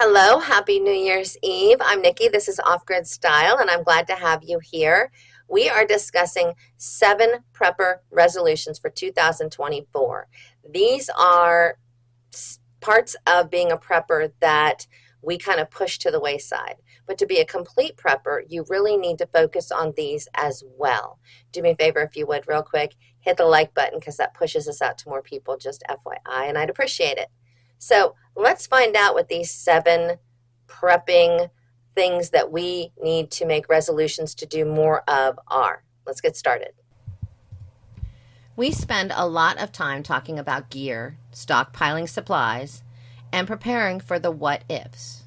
Hello, happy New Year's Eve. I'm Nikki. This is Off Grid Style, and I'm glad to have you here. We are discussing 7 prepper resolutions for 2024. These are parts of being a prepper that we kind of push to the wayside. But to be a complete prepper, you really need to focus on these as well. Do me a favor, if you would, real quick, hit the like button because that pushes us out to more people, just FYI, and I'd appreciate it. So let's find out what these 7 prepping things that we need to make resolutions to do more of are. Let's get started. We spend a lot of time talking about gear, stockpiling supplies, and preparing for the what ifs.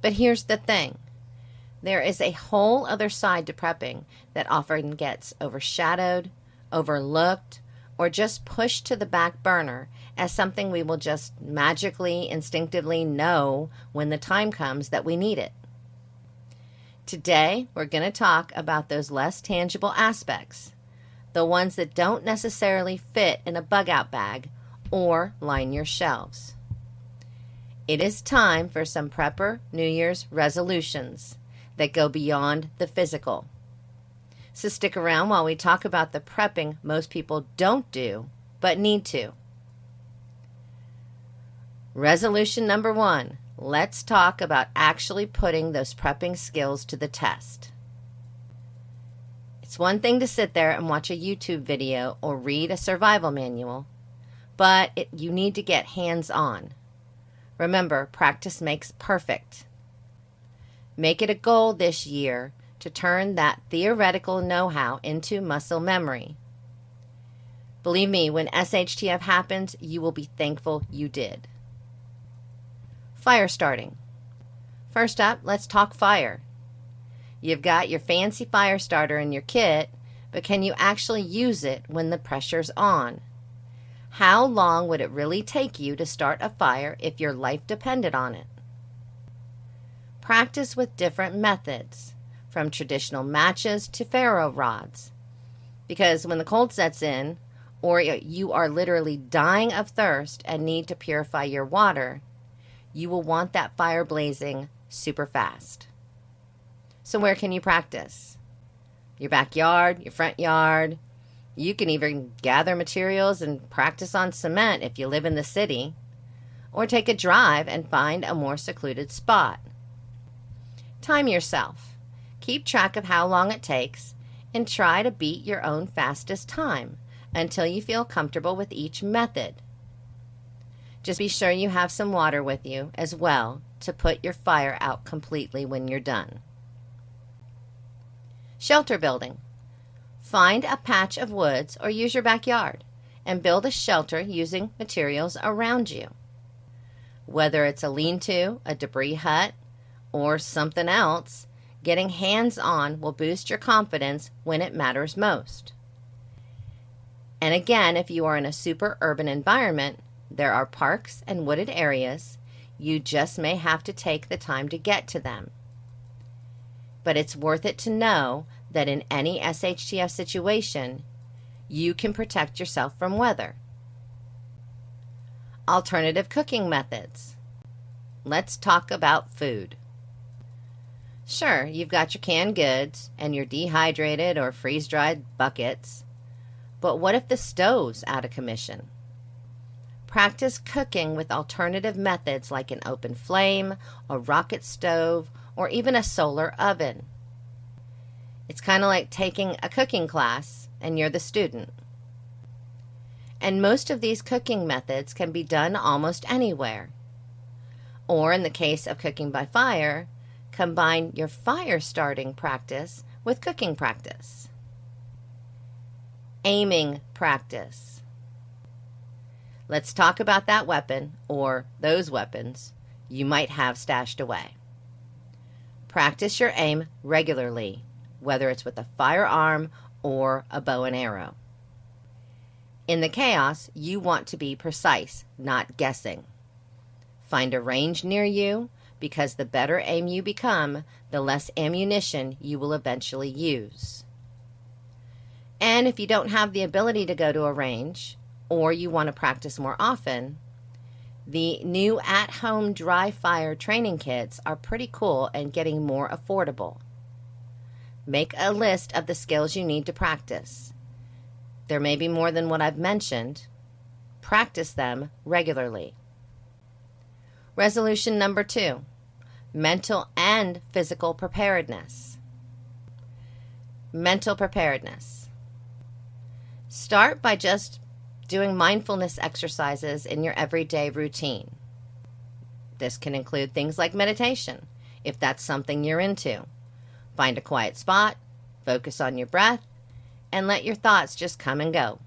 But here's the thing. There is a whole other side to prepping that often gets overshadowed, overlooked, or just pushed to the back burner as something we will just magically, instinctively know when the time comes that we need it. Today, we're going to talk about those less tangible aspects, the ones that don't necessarily fit in a bug-out bag or line your shelves. It is time for some prepper New Year's resolutions that go beyond the physical. So stick around while we talk about the prepping most people don't do but need to. Resolution number 1. Let's talk about actually putting those prepping skills to the test. It's one thing to sit there and watch a YouTube video or read a survival manual, but you need to get hands-on. Remember, practice makes perfect. Make it a goal this year to turn that theoretical know-how into muscle memory. Believe me, when SHTF happens, you will be thankful you did. Fire starting. First up, let's talk fire. You've got your fancy fire starter in your kit, but can you actually use it when the pressure's on? How long would it really take you to start a fire if your life depended on it? Practice with different methods, from traditional matches to ferro rods. Because when the cold sets in, or you are literally dying of thirst and need to purify your water, you will want that fire blazing super fast. So where can you practice? Your backyard, your front yard. You can even gather materials and practice on cement if you live in the city, or take a drive and find a more secluded spot. Time yourself. Keep track of how long it takes and try to beat your own fastest time until you feel comfortable with each method. Just be sure you have some water with you as well to put your fire out completely when you're done. Shelter building. Find a patch of woods or use your backyard and build a shelter using materials around you. Whether it's a lean-to, a debris hut, or something else, getting hands-on will boost your confidence when it matters most. And again, if you are in a super urban environment, there are parks and wooded areas. You just may have to take the time to get to them. But it's worth it to know that in any SHTF situation, you can protect yourself from weather. Alternative cooking methods. Let's talk about food. Sure, you've got your canned goods and your dehydrated or freeze-dried buckets, but what if the stove's out of commission? Practice cooking with alternative methods like an open flame, a rocket stove, or even a solar oven. It's kind of like taking a cooking class and you're the student. And most of these cooking methods can be done almost anywhere. Or in the case of cooking by fire, combine your fire starting practice with cooking practice. Aiming practice. Let's talk about that weapon, or those weapons, you might have stashed away. Practice your aim regularly, whether it's with a firearm or a bow and arrow. In the chaos, you want to be precise, not guessing. Find a range near you, because the better aim you become, the less ammunition you will eventually use. And if you don't have the ability to go to a range, or you want to practice more often, The new at-home dry fire training kits are pretty cool and getting more affordable. Make a list of the skills you need to practice. There may be more than what I've mentioned. Practice them regularly. Resolution number 2, mental and physical preparedness. Mental preparedness. Start by just doing mindfulness exercises in your everyday routine. This can include things like meditation, if that's something you're into. Find a quiet spot, focus on your breath, and let your thoughts just come and go.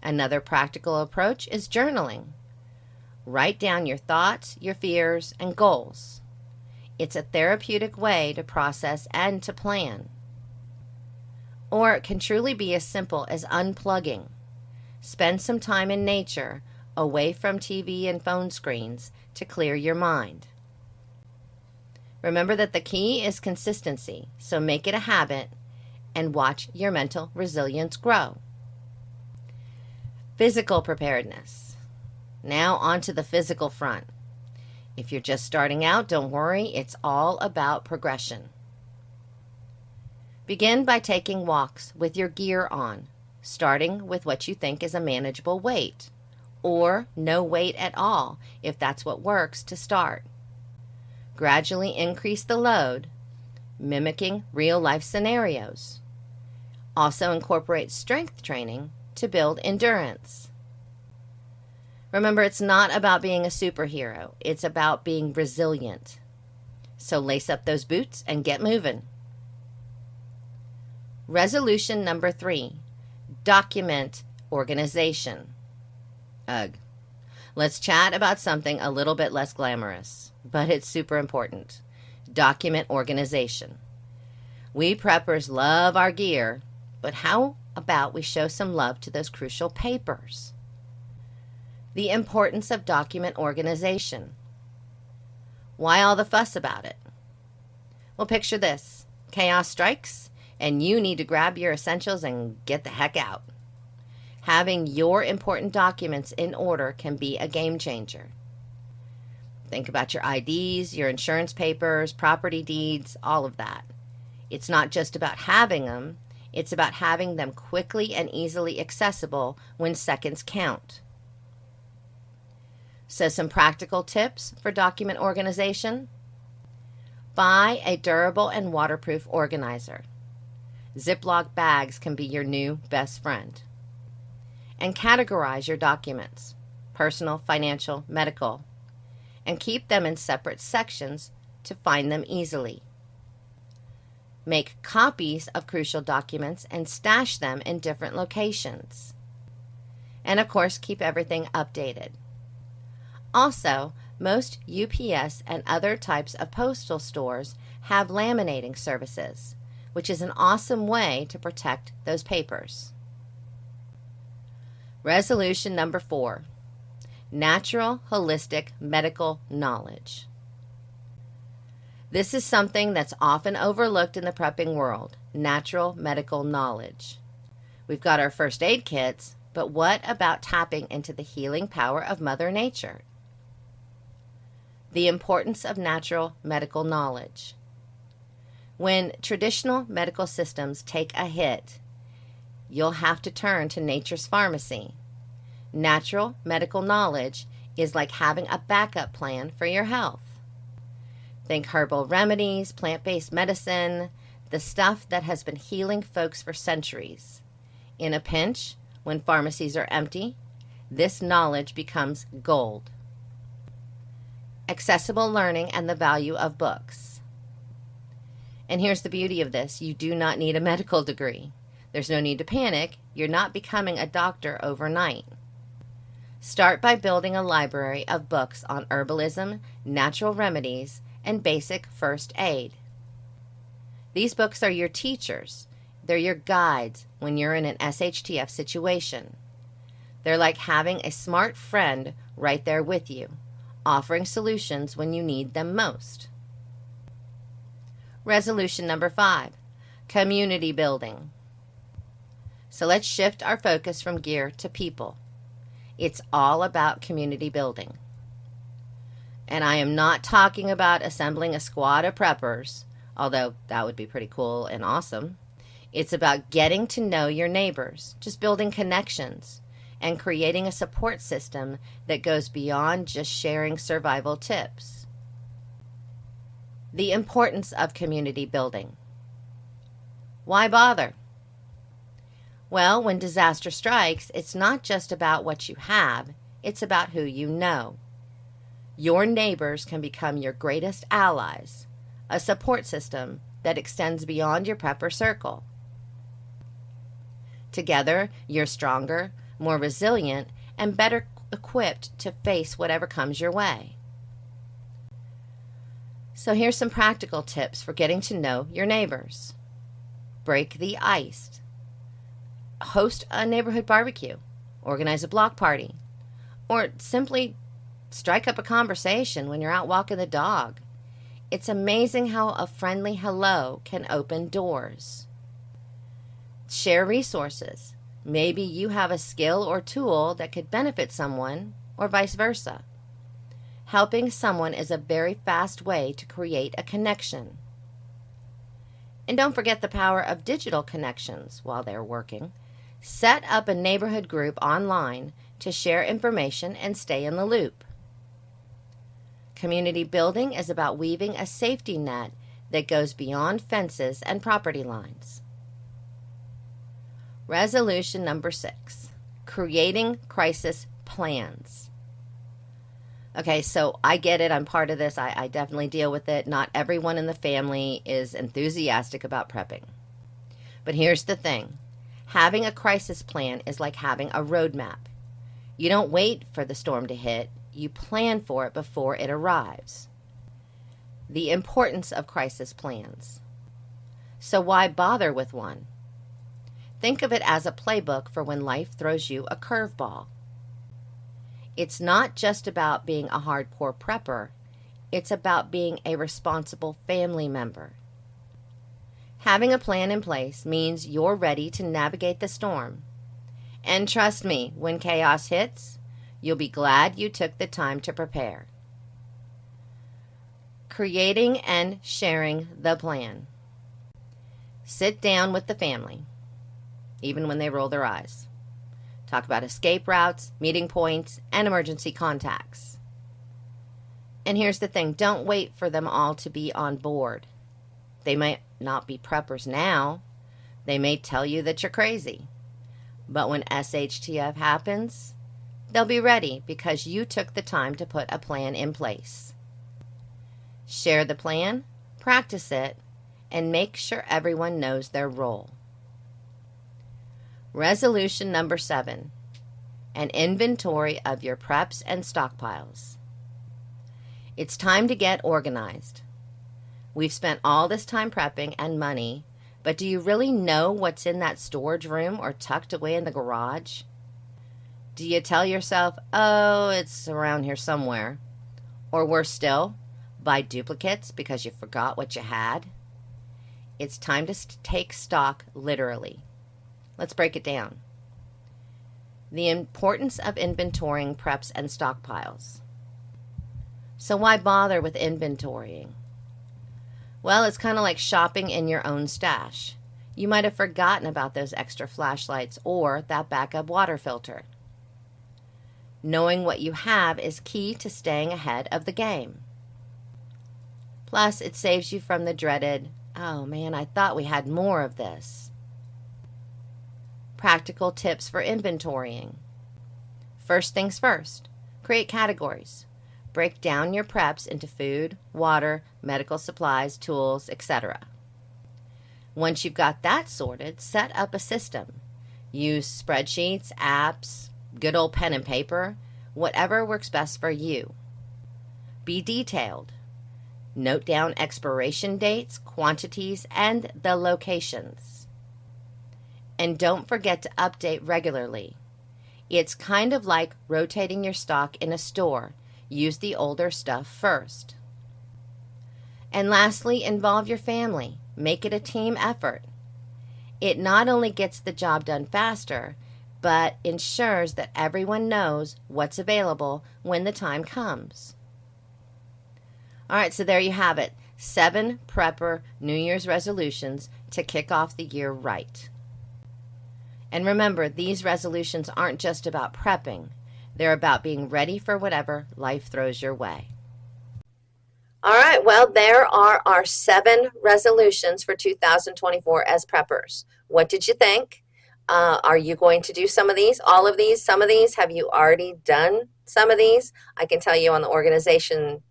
Another practical approach is journaling. Write down your thoughts, your fears, and goals. It's a therapeutic way to process and to plan. Or it can truly be as simple as unplugging. Spend some time in nature, away from TV and phone screens, to clear your mind. Remember that the key is consistency, so make it a habit and watch your mental resilience grow. Physical preparedness. Now onto the physical front. If you're just starting out, don't worry, it's all about progression. Begin by taking walks with your gear on, starting with what you think is a manageable weight, or no weight at all if that's what works to start. Gradually increase the load, mimicking real-life scenarios. Also incorporate strength training to build endurance. Remember, it's not about being a superhero. It's about being resilient. So lace up those boots and get moving. Resolution number 3, document organization. Ugh. Let's chat about something a little bit less glamorous, but it's super important. Document organization. We preppers love our gear, but how about we show some love to those crucial papers? The importance of document organization. Why all the fuss about it? Well, picture this. Chaos strikes, and you need to grab your essentials and get the heck out. Having your important documents in order can be a game changer. Think about your IDs, your insurance papers, property deeds, all of that. It's not just about having them, it's about having them quickly and easily accessible when seconds count. So some practical tips for document organization. Buy a durable and waterproof organizer. Ziploc bags can be your new best friend. And categorize your documents, personal, financial, medical, and keep them in separate sections to find them easily. Make copies of crucial documents and stash them in different locations. And of course, keep everything updated. Also, most UPS and other types of postal stores have laminating services, which is an awesome way to protect those papers. Resolution number 4, natural holistic medical knowledge. This is something that's often overlooked in the prepping world, natural medical knowledge. We've got our first aid kits, but what about tapping into the healing power of Mother Nature? The importance of natural medical knowledge. When traditional medical systems take a hit, you'll have to turn to nature's pharmacy. Natural medical knowledge is like having a backup plan for your health. Think herbal remedies, plant-based medicine, the stuff that has been healing folks for centuries. In a pinch, when pharmacies are empty, this knowledge becomes gold. Accessible learning and the value of books. And here's the beauty of this. You do not need a medical degree. There's no need to panic. You're not becoming a doctor overnight. Start by building a library of books on herbalism, natural remedies, and basic first aid. These books are your teachers. They're your guides when you're in an SHTF situation. They're like having a smart friend right there with you, offering solutions when you need them most. Resolution number 5, community building. So let's shift our focus from gear to people. It's all about community building. And I am not talking about assembling a squad of preppers, although that would be pretty cool and awesome. It's about getting to know your neighbors, just building connections, and creating a support system that goes beyond just sharing survival tips. The importance of community building. Why bother? Well, when disaster strikes, it's not just about what you have, it's about who you know. Your neighbors can become your greatest allies, a support system that extends beyond your prepper circle. Together, you're stronger, more resilient, and better equipped to face whatever comes your way. So here's some practical tips for getting to know your neighbors. Break the ice. Host a neighborhood barbecue. Organize a block party. Or simply strike up a conversation when you're out walking the dog. It's amazing how a friendly hello can open doors. Share resources. Maybe you have a skill or tool that could benefit someone, or vice versa. Helping someone is a very fast way to create a connection. And don't forget the power of digital connections while they're working. Set up a neighborhood group online to share information and stay in the loop. Community building is about weaving a safety net that goes beyond fences and property lines. Resolution number 6, creating crisis plans. Okay, so I get it. I'm part of this. I definitely deal with it. Not everyone in the family is enthusiastic about prepping. But here's the thing. Having a crisis plan is like having a roadmap. You don't wait for the storm to hit. You plan for it before it arrives. The importance of crisis plans. So why bother with one? Think of it as a playbook for when life throws you a curveball. It's not just about being a hardcore prepper. It's about being a responsible family member. Having a plan in place means you're ready to navigate the storm. And trust me, when chaos hits, you'll be glad you took the time to prepare. Creating and sharing the plan. Sit down with the family, even when they roll their eyes. Talk about escape routes, meeting points, and emergency contacts. And here's the thing, don't wait for them all to be on board. They might not be preppers now. They may tell you that you're crazy. But when SHTF happens, they'll be ready because you took the time to put a plan in place. Share the plan, practice it, and make sure everyone knows their role. Resolution number 7, an inventory of your preps and stockpiles. It's time to get organized. We've spent all this time prepping and money, but do you really know what's in that storage room or tucked away in the garage? Do you tell yourself, oh, it's around here somewhere? Or worse still, buy duplicates because you forgot what you had? It's time to take stock literally. Let's break it down. The importance of inventorying preps and stockpiles. So why bother with inventorying? Well, it's kind of like shopping in your own stash. You might have forgotten about those extra flashlights or that backup water filter. Knowing what you have is key to staying ahead of the game. Plus, it saves you from the dreaded, oh man, I thought we had more of this. Practical tips for inventorying. First things first, create categories. Break down your preps into food, water, medical supplies, tools, etc. Once you've got that sorted, set up a system. Use spreadsheets, apps, good old pen and paper, whatever works best for you. Be detailed. Note down expiration dates, quantities, and the locations. And don't forget to update regularly. It's kind of like rotating your stock in a store. Use the older stuff first. And lastly, involve your family. Make it a team effort. It not only gets the job done faster, but ensures that everyone knows what's available when the time comes. All right, so there you have it. 7 prepper New Year's resolutions to kick off the year right. And remember, these resolutions aren't just about prepping. They're about being ready for whatever life throws your way. All right, well, there are our 7 resolutions for 2024 as preppers. What did you think? Are you going to do some of these, all of these, some of these? Have you already done some of these? I can tell you on the organization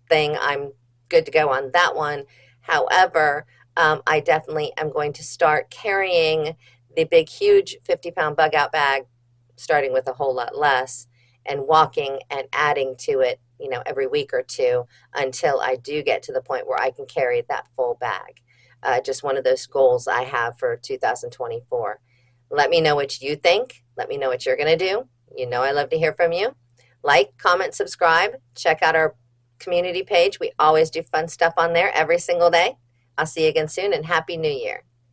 thing, I'm good to go on that one. However, I definitely am going to start carrying the big, huge 50-pound bug out bag, starting with a whole lot less, and walking and adding to it, every week or two until I do get to the point where I can carry that full bag. Just one of those goals I have for 2024. Let me know what you think. Let me know what you're going to do. I love to hear from you. Like, comment, subscribe. Check out our community page. We always do fun stuff on there every single day. I'll see you again soon, and Happy New Year.